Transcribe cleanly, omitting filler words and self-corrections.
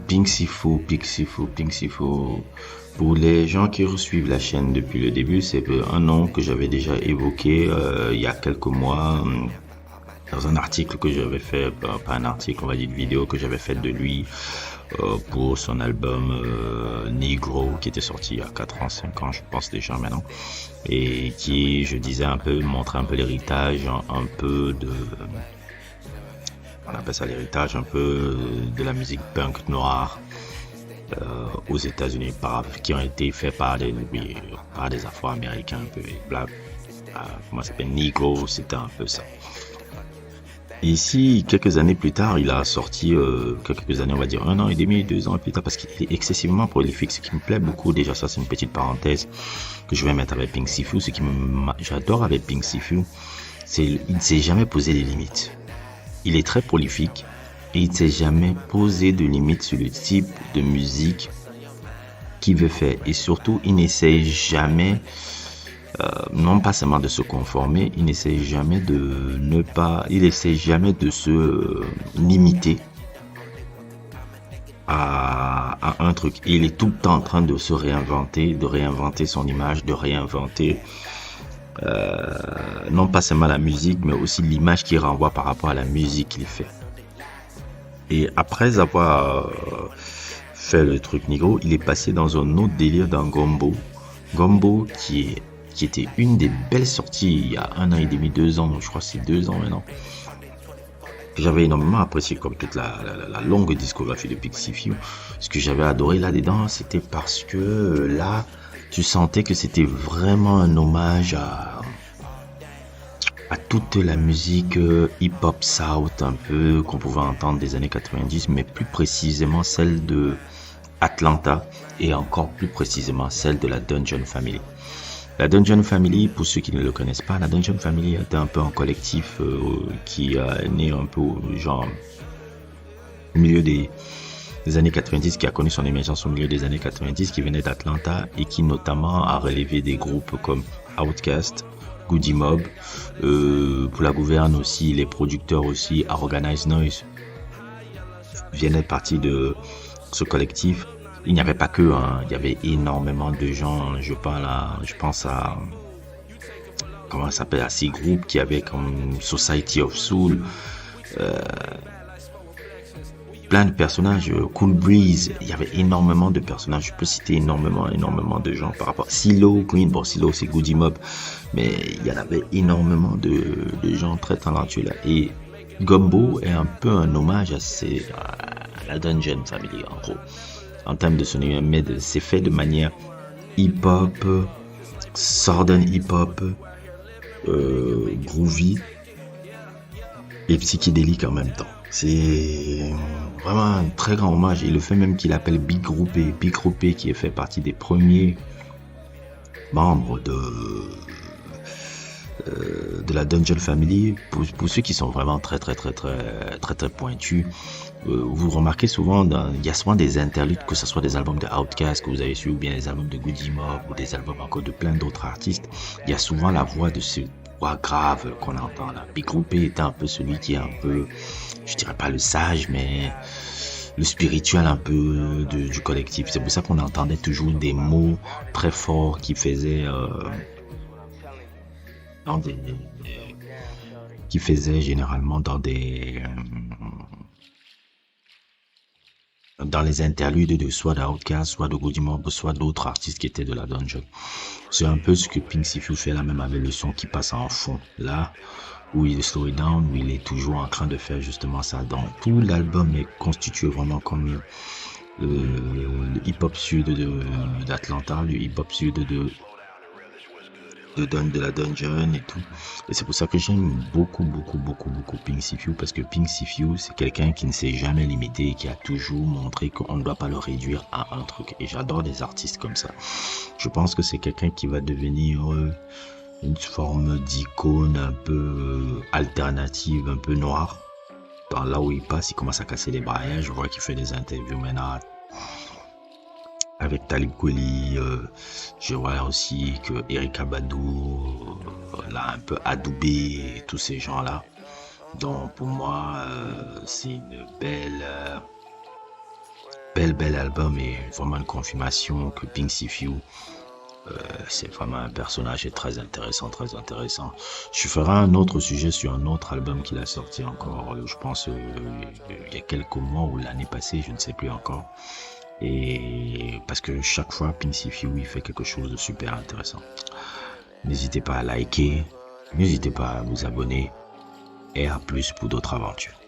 Pink Sifu. Pour les gens qui suivent la chaîne depuis le début, c'est un nom que j'avais déjà évoqué il y a quelques mois dans un article que j'avais fait, pas un article, on va dire une vidéo que j'avais faite de lui pour son album Negro qui était sorti il y a 4 ans, 5 ans, je pense déjà maintenant, et qui, je disais un peu, montrait un peu l'héritage, un peu de, on appelle ça l'héritage un peu de la musique punk noire aux États-Unis, qui ont été faits par des Afro-Américains un peu, comment ça s'appelle, Negro, c'était un peu ça. Ici, quelques années plus tard, il a sorti, quelques années, on va dire 1 an et demi, 2 ans plus tard, parce qu'il est excessivement prolifique. Ce qui me plaît beaucoup, déjà, ça c'est une petite parenthèse que je vais mettre avec Pink Sifu. J'adore avec Pink Sifu, c'est il ne s'est jamais posé des limites. Il est très prolifique et il ne s'est jamais posé de limites sur le type de musique qu'il veut faire. Et surtout, il n'essaie jamais non pas seulement de se conformer, il essaie jamais de se limiter à un truc. Il est tout le temps en train de se réinventer, de réinventer son image, de réinventer non pas seulement la musique, mais aussi l'image qu'il renvoie par rapport à la musique qu'il fait. Et après avoir fait le truc Negro, il est passé dans un autre délire dans Gombo. Gombo qui était une des belles sorties il y a 1 an et demi, 2 ans, je crois que c'est 2 ans maintenant, que j'avais énormément apprécié comme toute la longue discographie de Pink Sifu. Ce que j'avais adoré là-dedans, c'était parce que là, tu sentais que c'était vraiment un hommage à toute la musique hip-hop south un peu qu'on pouvait entendre des années 90, mais plus précisément celle de Atlanta et encore plus précisément celle de la Dungeon Family. La Dungeon Family, pour ceux qui ne le connaissent pas, la Dungeon Family était un peu un collectif qui est né un peu genre au milieu des années 90, qui a connu son émergence au milieu des années 90, qui venait d'Atlanta et qui notamment a relevé des groupes comme Outkast, Goody Mob, pour la gouverne aussi, les producteurs aussi, Organized Noise, viennent partie de ce collectif. Il n'y avait pas que, hein, il y avait énormément de gens, je pense à, comment ça s'appelle, à ces groupes qui avaient comme Society of Soul, plein de personnages, Cool Breeze, il y avait énormément de personnages, je peux citer énormément de gens par rapport à Silo, Green, bon Silo c'est Goody Mob, mais il y en avait énormément de gens très talentueux là, et Gombo est un peu un hommage à la Dungeon Family en gros, en termes de son mais c'est fait de manière hip-hop, southern hip-hop, groovy et psychédélique en même temps. C'est vraiment un très grand hommage. Et le fait même qu'il appelle Big Groupé, qui est fait partie des premiers membres de la Dungeon Family, pour ceux qui sont vraiment très pointus, vous remarquez souvent, il y a souvent des interludes, que ce soit des albums de Outkast que vous avez su, ou bien des albums de Goody Mob, ou des albums encore de plein d'autres artistes, il y a souvent la voix de ce voix grave qu'on entend là. Big Groupé était un peu celui qui est un peu, je dirais pas le sage, mais le spirituel un peu du collectif. C'est pour ça qu'on entendait toujours des mots très forts qui faisaient généralement dans les interludes de soit d'Outkast, soit de Goody Mob, soit d'autres artistes qui étaient de la Dungeon. C'est un peu ce que Pink Sifu fait là, même avec le son qui passe en fond. Là, où il est slow it down, où il est toujours en train de faire justement ça. Donc, tout l'album est constitué vraiment comme le hip-hop sud d'Atlanta, le hip-hop sud de la Dungeon et tout. Et c'est pour ça que j'aime beaucoup Pink Sifu, parce que Pink Sifu, c'est quelqu'un qui ne s'est jamais limité et qui a toujours montré qu'on ne doit pas le réduire à un truc. Et j'adore des artistes comme ça. Je pense que c'est quelqu'un qui va devenir une forme d'icône un peu alternative, un peu noire. Dans là où il passe, il commence à casser les barrières. Je vois qu'il fait des interviews maintenant avec Talib Kweli. Je vois aussi que Erykah Badu l'a un peu adoubé, tous ces gens-là. Donc pour moi, c'est une belle bel album et vraiment une confirmation que Pink Sifu, c'est vraiment un personnage très intéressant, très intéressant. Je ferai un autre sujet sur un autre album qu'il a sorti encore, je pense, il y a quelques mois ou l'année passée, je ne sais plus encore. Et parce que chaque fois, Pink Sifu, il fait quelque chose de super intéressant. N'hésitez pas à liker, n'hésitez pas à vous abonner et à plus pour d'autres aventures.